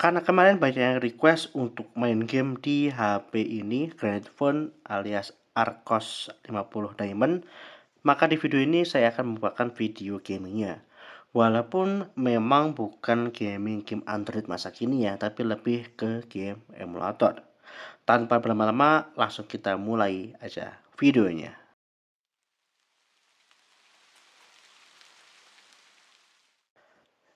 Karena kemarin banyak yang request untuk main game di HP ini, Granite Phone alias Arcos 50 Diamond, maka di video ini saya akan membawakan video gamingnya. Walaupun memang bukan game Android masa kini ya, tapi lebih ke game emulator. Tanpa berlama-lama, langsung kita mulai aja videonya.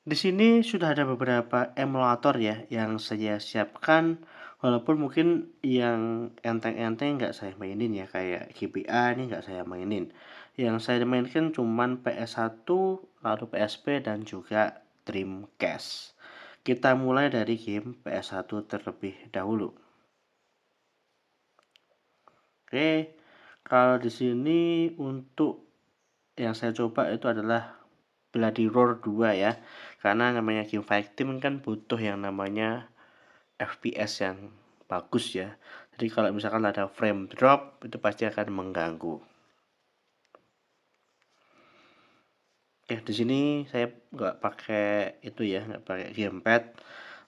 Di sini sudah ada beberapa emulator ya yang saya siapkan, walaupun mungkin yang enteng-enteng nggak saya mainin ya, kayak GBA ini nggak saya mainin. Yang saya mainkan cuman PS1, lalu PSP dan juga Dreamcast. Kita mulai dari game PS1 terlebih dahulu. Oke, kalau di sini untuk yang saya coba itu adalah Bloody Roar 2 ya, karena namanya game fighting kan butuh yang namanya FPS yang bagus ya. Jadi kalau misalkan ada frame drop itu pasti akan mengganggu. Oke, di sini saya nggak pakai itu ya, nggak pakai gamepad,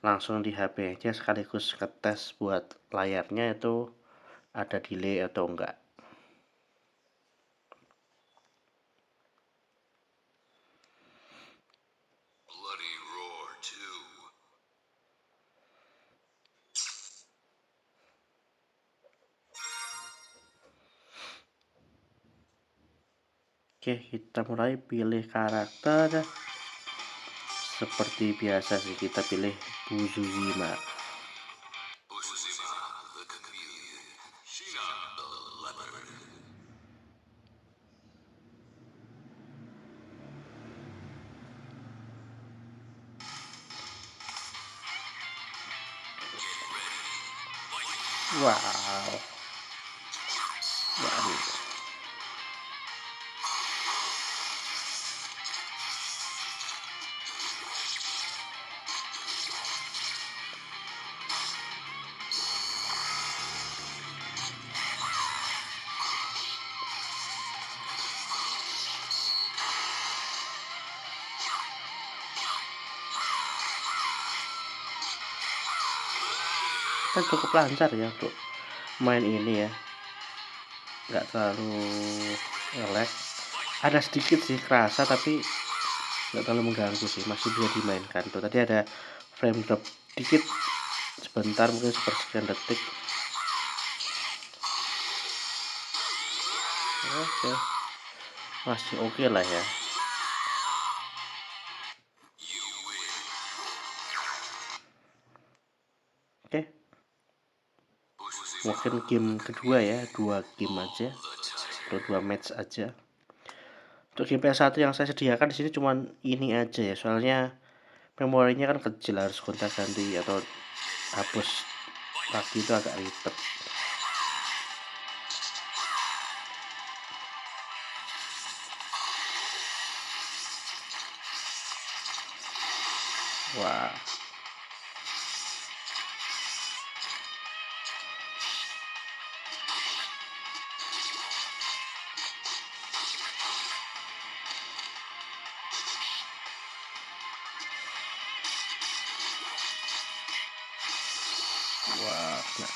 langsung di HP aja sekaligus ngetes buat layarnya itu ada delay atau enggak. Bloody Roar 2. Oke, kita mulai pilih karakter. Seperti biasa sih kita pilih Buzuzima. Uzuma, the chameleon. Shina, the leopard. Get ready. Fight. Wow. Waduh. Kan cukup lancar ya untuk main ini ya, nggak terlalu nge-lag. Ada sedikit sih kerasa tapi nggak terlalu mengganggu sih, masih bisa dimainkan. Tuh tadi ada frame drop dikit sebentar, mungkin sepersekian detik. Oke, masih oke lah ya. You win. Oke, Uzuma, mungkin game kedua ya, 2 game aja the tiger. atau 2 match aja. Untuk game PS1 yang saya sediakan di sini cuman ini aja ya, soalnya memorinya kan kecil, harus gonta-ganti atau hapus lagi itu agak ribet. Wah, wah, nah.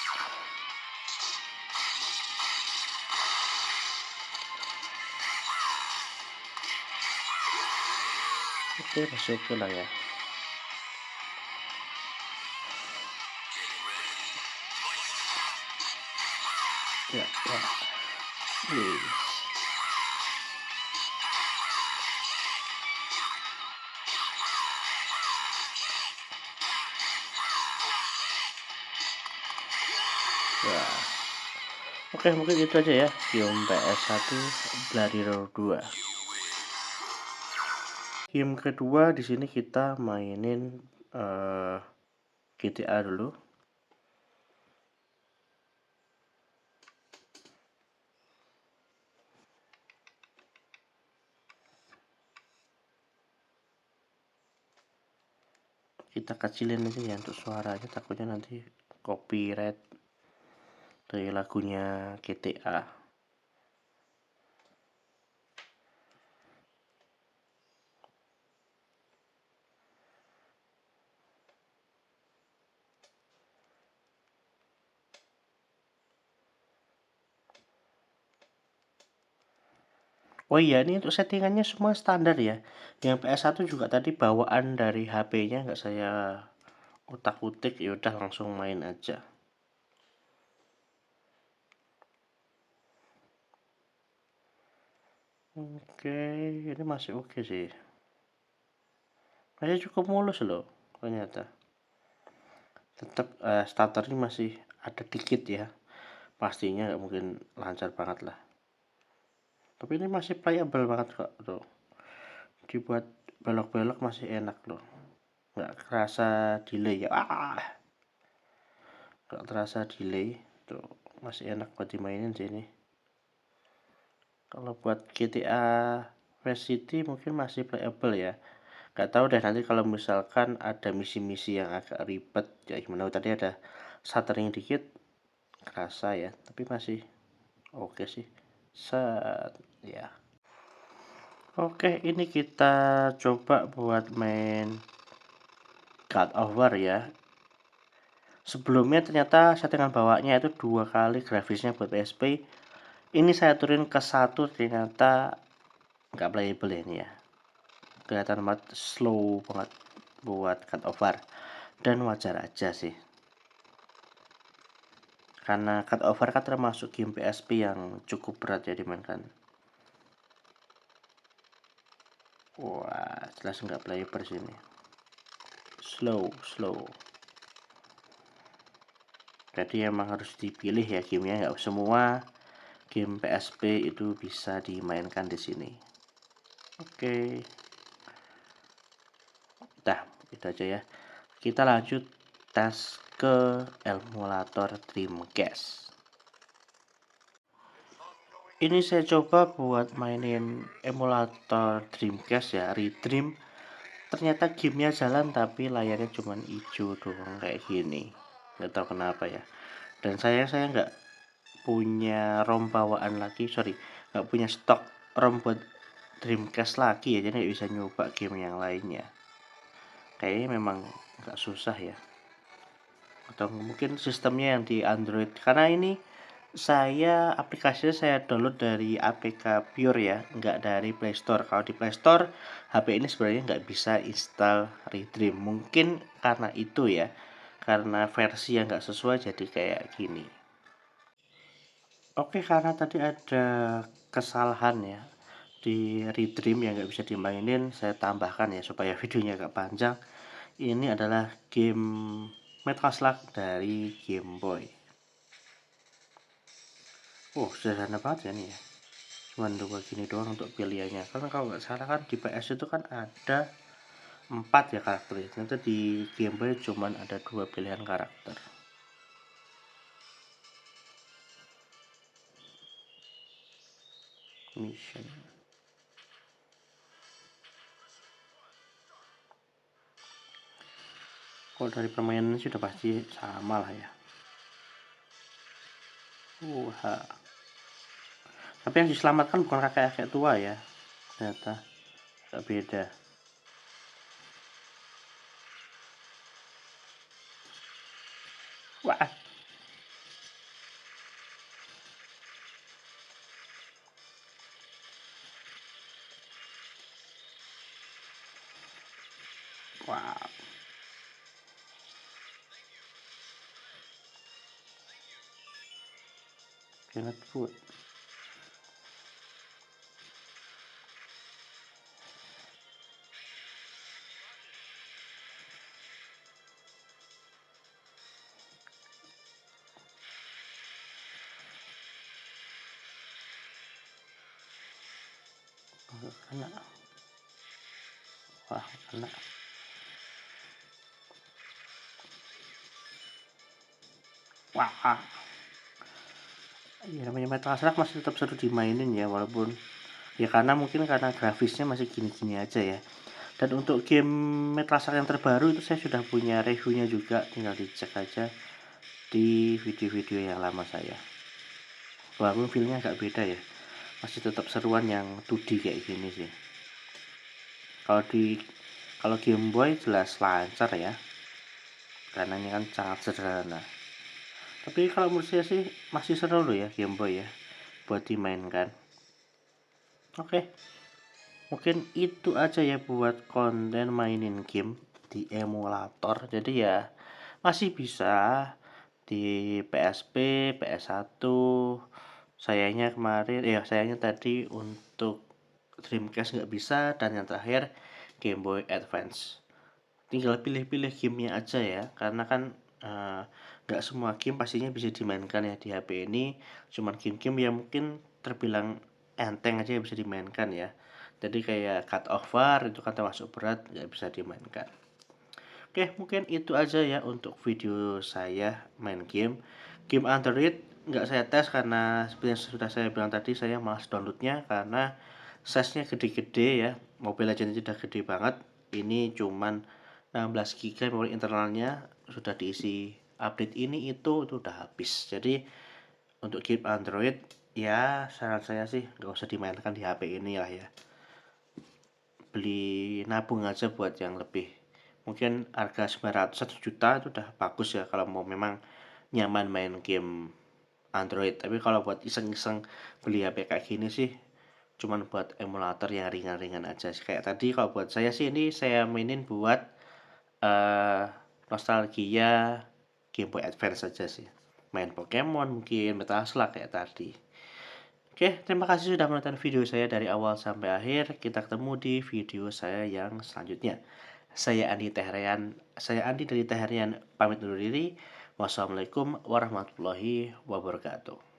Oke, masih oke lah ya. Ya, ya. Wih. Wah. Oke, mungkin itu aja ya game PS1 Bloody Roar 2. Game kedua di sini kita mainin GTA dulu. Kita kecilin aja ya untuk suaranya, takutnya nanti copyright dari lagunya GTA. Oh iya, ini untuk settingannya semua standar ya. Yang PS1 juga tadi bawaan dari HP-nya nggak saya utak-utik, ya udah langsung main aja. Oke, ini masih oke sih. Masih cukup mulus loh, ternyata. Tetap starternya masih ada dikit ya. Pastinya nggak mungkin lancar banget lah. Tapi ini masih playable banget kok tuh. Dibuat belok-belok masih enak loh. Nggak kerasa delay ya. Nggak terasa delay. Tuh masih enak buat dimainin sih ini. Kalau buat GTA Vice City mungkin masih playable ya. Gak tahu deh nanti kalau misalkan ada misi-misi yang agak ribet ya gimana. Tadi ada stuttering dikit kerasa ya, tapi masih oke sih. Set ya. Oke, ini kita coba buat main God of War ya. Sebelumnya ternyata settingan bawahnya itu 2 kali grafisnya buat PSP. Ini saya turunin ke 1, ternyata nggak playable ini ya. Kelihatan banget slow banget buat God of War. Dan wajar aja sih. Karena God of War kan termasuk game PSP yang cukup berat ya dimainkan. Wah, jelas nggak playable sini. Slow. Jadi emang harus dipilih ya gamenya, nggak semua game PSP itu bisa dimainkan di sini. Oke, dah itu aja ya. Kita lanjut tes ke emulator Dreamcast. Ini saya coba buat mainin emulator Dreamcast ya, Redream. Ternyata gamenya jalan tapi layarnya cuma hijau doang kayak gini. Nggak tahu kenapa ya. Dan saya nggak punya ROM bawaan lagi, sorry, nggak punya stok ROM buat Dreamcast lagi ya, jadi nggak bisa nyoba game yang lainnya. Kayaknya memang nggak susah ya, atau mungkin sistemnya yang di Android, karena ini saya aplikasinya saya download dari APK Pure ya, nggak dari Play Store. Kalau di Play Store HP ini sebenarnya nggak bisa install Redream, mungkin karena itu ya, karena versi yang nggak sesuai jadi kayak gini. Oke, karena tadi ada kesalahan ya di Redream yang nggak bisa dimainin, saya tambahkan ya supaya videonya agak panjang. Ini adalah game Metal Slug dari Game Boy. Oh, sederhana banget ya nih ya. Cuman dua gini doang untuk pilihannya. Karena kalau nggak salah kan di PS itu kan ada 4 ya karakternya. Ternyata di Game Boy cuman ada 2 pilihan karakter. Mission. Kalau dari permainan sih udah pasti sama lah ya. Wah. Tapi yang diselamatkan bukan kakek-kakek tua ya. Ternyata agak beda. Wah. Wah. Cannot food. Kena. Wah, kena. Wah. Ya namanya Metal Slug masih tetap seru dimainin ya, walaupun ya karena mungkin karena grafisnya masih gini-gini aja ya. Dan untuk game Metal Slug yang terbaru itu saya sudah punya reviewnya juga, tinggal dicek aja di video-video yang lama saya. Walaupun feelnya agak beda ya, masih tetap seruan yang 2D kayak gini sih. Kalau di kalau Game Boy jelas lancar ya, karena ini kan sangat sederhana. Tapi kalau menurut saya sih masih seru loh ya Game Boy ya, buat dimainkan. Oke, mungkin itu aja ya buat konten mainin game di emulator. Jadi ya masih bisa di PSP, PS1. Sayangnya tadi untuk Dreamcast nggak bisa, dan yang terakhir Game Boy Advance. Tinggal pilih-pilih gamenya aja ya, karena kan nggak semua game pastinya bisa dimainkan ya di HP ini. Cuman game-game yang mungkin terbilang enteng aja yang bisa dimainkan ya. Jadi kayak God of War itu kan termasuk berat, nggak bisa dimainkan. Oke, mungkin itu aja ya untuk video saya main game. Game Android nggak saya tes karena seperti yang sudah saya bilang tadi, saya malas downloadnya karena size-nya gede-gede ya. Mobile Legends sudah gede banget. Ini cuman 16 GB memori internalnya, sudah diisi update ini itu udah habis. Jadi untuk game Android ya saran saya sih nggak usah dimainkan di HP ini lah ya. Beli nabung aja buat yang lebih, mungkin harga 900 1 juta itu udah bagus ya kalau mau memang nyaman main game Android. Tapi kalau buat iseng-iseng beli HP kayak gini sih cuman buat emulator yang ringan-ringan aja sih. Kayak tadi kalau buat saya sih ini saya mainin buat eh nostalgia Game Boy Advance aja sih, main Pokemon mungkin Metal Slug kayak tadi. Oke, terima kasih sudah menonton video saya dari awal sampai akhir. Kita ketemu di video saya yang selanjutnya. Saya Andi dari Teherian pamit undur diri. Wassalamualaikum warahmatullahi wabarakatuh.